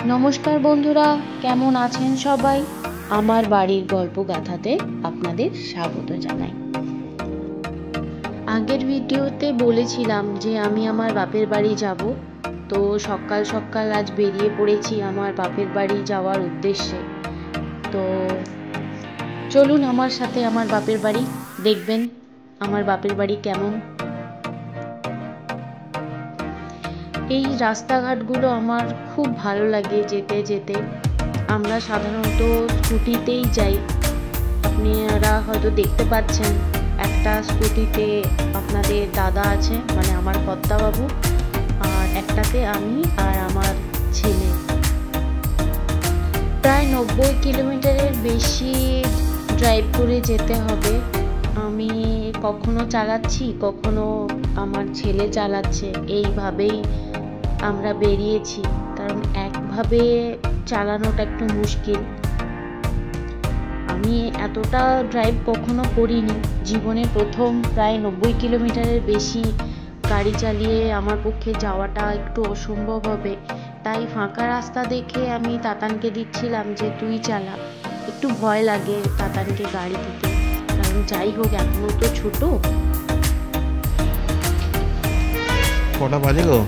নমস্কার বন্ধুরা, কেমন আছেন সবাই? আমার বাড়ির গল্প গাথাতে আপনাদের স্বাগত জানাই। আগের ভিডিওতে বলেছিলাম যে আমি আমার বাপের বাড়ি যাব, তো সকাল সকাল আজ বেরিয়ে পড়েছি আমার বাপের বাড়ি যাওয়ার উদ্দেশ্যে। তো চলুন আমার সাথে আমার বাপের বাড়ি, দেখবেন আমার বাপের বাড়ি কেমন। এই রাস্তাঘাটগুলো আমার খুব ভালো লাগে যেতে যেতে। আমরা সাধারণত স্কুটিতেই যাই। আপনারা হয়তো দেখতে পাচ্ছেন একটা স্কুটিতে আপনাদের দাদা আছে, মানে আমার কর্তাবাবু, আর একটাতে আমি আর আমার ছেলে। প্রায় 90 কিলোমিটারের বেশি ড্রাইভ করে যেতে হবে। আমি কখনো চালাচ্ছি, কখনো আমার ছেলে চালাচ্ছে। এইভাবেই আমরা বেরিয়েছি, কারণ একভাবে চালানোটা একটু মুশকিল। আমি এতটা ড্রাইভ কখনো করিনি, জীবনে প্রথম। প্রায় 90 কিলোমিটারের বেশি গাড়ি চালিয়ে আমার পক্ষে যাওয়াটা একটু অসম্ভব হবে। তাই ফাঁকা রাস্তা দেখে আমি তাতানকে দিচ্ছিলাম যে তুই চালা। একটু ভয় লাগে তাতানকে গাড়ি দিতে, কারণ যাই হোক এখনো তো ছোট। কটা বাজে গো?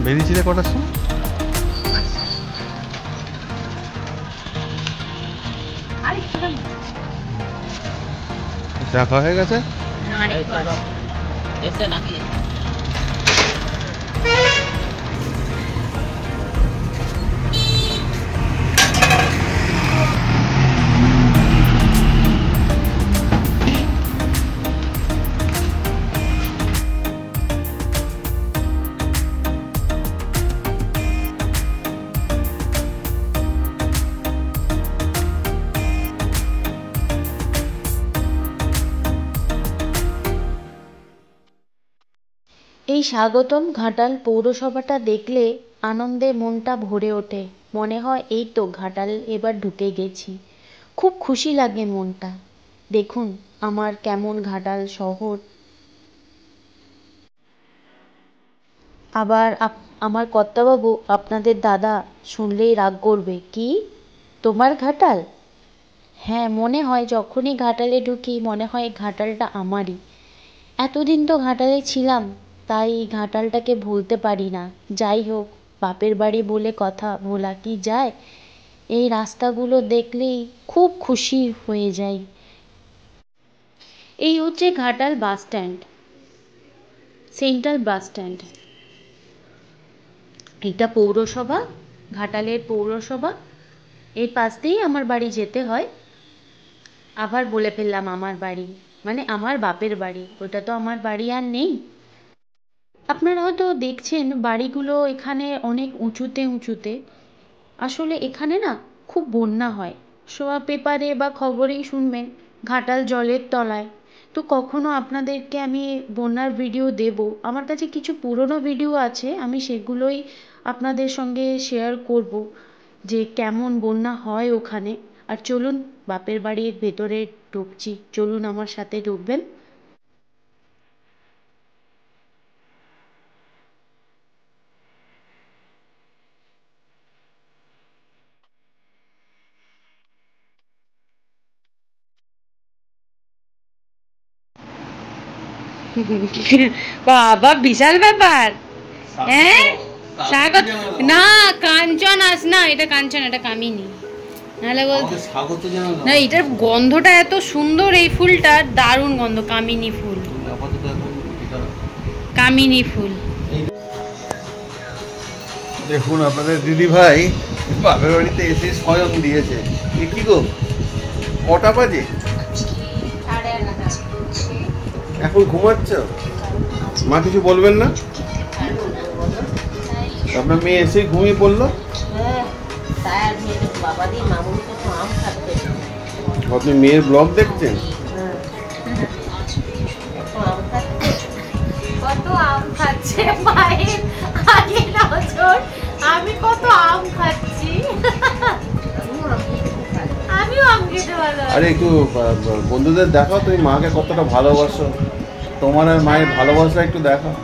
বেরিয়েছিলে কটার সময়? চা খাওয়া হয়ে গেছে? এই স্বাগতম ঘাটাল পৌরসভাটা দেখলে আনন্দে মনটা ভরে ওঠে। মনে হয় এই তো ঘাটাল এবার ঢুকে গেছি। খুব খুশি লাগে মনটা। দেখুন আমার কেমন ঘাটাল শহর। আবার আমার কর্তাবাবু আপনাদের দাদা শুনলেই রাগ করবে। কি তোমার ঘাটাল? হ্যাঁ, মনে হয় যখনই ঘাটালে ঢুকি মনে হয় ঘাটালটা আমারই। এতদিন তো ঘাটালে ছিলাম, তাই ঘাটালটাকে ভুলতে পারি না। যাই হোক, বাপের বাড়ি বলে কথা, ভোলা কি যায়? এই রাস্তাগুলো দেখলেই খুব খুশি হয়ে যাই। এই হচ্ছে Ghatal bus stand, central bus stand. এটা পৌরসভা, ঘাটালের পৌরসভা। এর পাশ দিয়েই আমার বাড়ি যেতে হয়। আবার বলে ফেললাম আমার বাড়ি, মানে আমার বাপের বাড়ি। ওটা তো আমার বাড়ি আর নেই। আপনারা হয়তো দেখছেন বাড়িগুলো এখানে অনেক উঁচুতে উঁচুতে। আসলে এখানে না খুব বন্যা হয়। পেপারে বা খবরেই শুনবেন ঘাটাল জলের তলায়। তো কখনো আপনাদেরকে আমি বন্যার ভিডিও দেব। আমার কাছে কিছু পুরনো ভিডিও আছে, আমি সেগুলোই আপনাদের সঙ্গে শেয়ার করব যে কেমন বন্যা হয় ওখানে। আর চলুন বাপের বাড়ির ভেতরে ঢুকছি, চলুন আমার সাথে ঢুকবেন। বাবা বিশাল ব্যাপার। হ্যাঁ স্বাগত না, কাঞ্চন আস না, এটা কাঞ্চন, এটা কামিনী। নাহলে বলতে না, এটার গন্ধটা এত সুন্দর, এই ফুলটার দারুণ গন্ধ। কামিনী ফুল, কামিনী ফুল। দেখুন আপনাদের দিদি ভাই বাপের বাড়িতে এসে স্বয়ং দিয়েছে। কি গো, কটা বাজে? এখন ঘুমাচ্ছ? মা কিছু বলবেন না? আপনার মেয়ে এসে ঘুমিয়ে পড়লো। আপনি মেয়ের ব্লগ দেখছেন? কত আম খাচ্ছে মায়ের আগে নজর, আমি কত আম খাচ্ছি। আমিও আম খেতে ভালো আরে একটু বন্ধুদের দেখাও তুমি মাকে কতটা ভালোবাসো, তোমার আর মায়ের ভালোবাসা একটু দেখাও।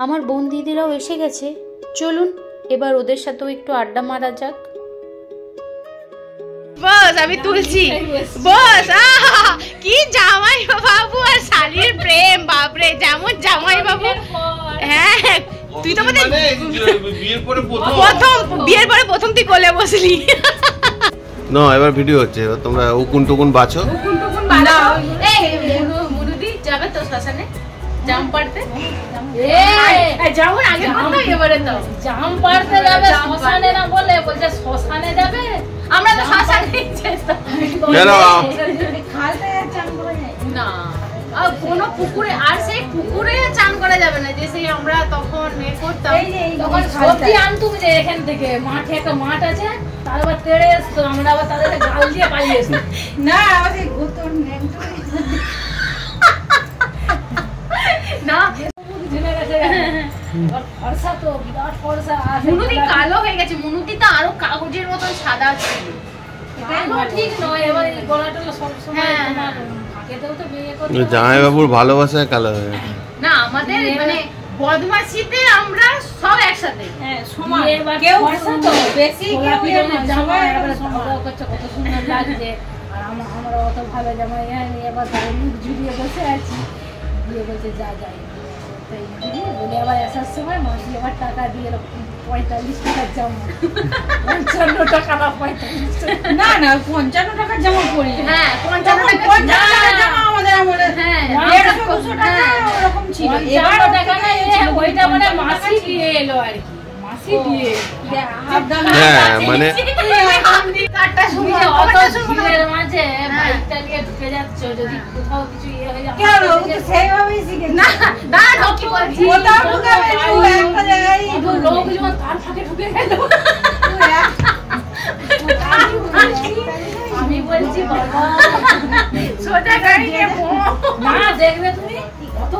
আমার বোন দিদিরাও এসে গেছে, চলুন এবার ওদের সাথেও একটু আড্ডা মারা যাক। বস আমি তুলছি, বস কি জামাই বাবু আর শালির প্রেম, বাপরে যেমন জামাই বাবু। হ্যাঁ তুই তো মানে বিয়ের পরে প্রথম তুই কোলে বসলি না, এবার ভিডিও হচ্ছে, এবার তোমরা উকুন টুকুন বাছো। মুরুদি যাবে তো শ্মশানে জাম পাড়তে, যেমন আগে এবারে তো জাম পাড়তে যাবে শ্মশানে, না বলে বলছে শ্মশানে যাবে। আমরা তো শ্মশানে যেতাম না, আর কোনো পুকুরে, আর সেই পুকুরে চান করা যাবে না যে সেই আমরা তখন করতাম। তখন সবজি আনতুম যে এখান থেকে মাঠে, একটা মাঠ আছে, তার আবার তেড়ে এসতো, আমরা আবার তাদের গাল দিয়ে পালিয়ে এসতো। না না ফর্সা তো বিরাট ফর্সা, মুনুদি কালো হয়ে গেছে, মুনুদি তো আরো কাগজের মতন সাদা ছিল। কালো ঠিক নয়, এবার এই গলাটা সবসময় তোমার ফাঁকেতেও তো বিয়ে করতে। জামাই বাবুর ভালোবাসায় কালো হয়ে গেছে। না আমাদের মানে বদমাশিতে আমরা সব একসাথে, হ্যাঁ সমান, কেউ ফর্সা তো বেশি, কেউ জামা এবারে সমাদা করছে, কত সুন্দর লাগছে। আর আমরা অত ভালো জামা এবার মুখ ঝুলিয়ে বসে আছি, দিয়ে বলছে যা যাই বলে আবার আসার সময় মাসি আবার টাকা দিয়ে 45 টাকার জামা, 55 টাকা না 45 না না 55 টাকার জামা পরি। হ্যাঁ 55 টাকার জামা আমাদের আমলে, হ্যাঁ 150 টাকা ওরকম ছিল। এবার টাকা না ওইটা মানে মাসি দিয়ে এলো আর কি, মাসি দিয়ে হ্যাঁ মানে কাটটা শুনে অত ভিড়ের মাঝে বাইকটা নিয়ে ঢুকে যাচ্ছ, যদি কোথাও কিছু ইয়ে হয়ে যায় কেন সেইভাবেই শিখে না দাঁড়া কি বলছিস, কোথাও ঢুকাবে একটা জায়গায় লোকজন তার ফাঁকে ঢুকে গেল। আমি বলছি বাবা সোজা গাড়ি নিয়ে না দেখবে তুমি কত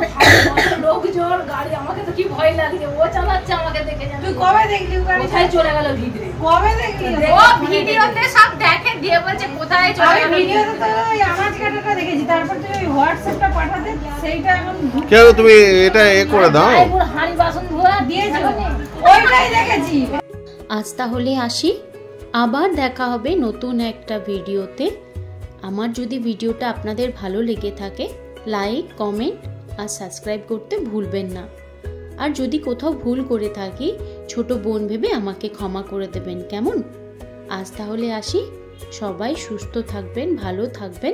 লোকজন গাড়ি, আমাকে তো কি ভয় লাগছে, ও চালাচ্ছে আমাকে দেখে। তুই কবে দেখলি গাড়ি কোথায় চলে গেল ভিতরে? কবে দেখলি? ও ভিডিওতে সব দেখে দিয়ে বলছে কোথায় চলে গেল। ভিডিওতে তো ওই আওয়াজ কাটাটা দেখেছি, তারপর তুই ওই হোয়াটসঅ্যাপটা পাঠাতে, সেইটা এখন কেন তুমি এটা করে দাও, হাঁড়ি বাসন ধোয়া দিয়েছো, ওইটাই দেখেছি। আজ তাহলে আসি, আবার দেখা হবে নতুন একটা ভিডিওতে। আমার যদি ভিডিওটা আপনাদের ভালো লেগে থাকে লাইক, কমেন্ট আর সাবস্ক্রাইব করতে ভুলবেন না। আর যদি কোথাও ভুল করে থাকি ছোট বোন ভেবে আমাকে ক্ষমা করে দেবেন, কেমন? আজ তাহলে আসি, সবাই সুস্থ থাকবেন, ভালো থাকবেন।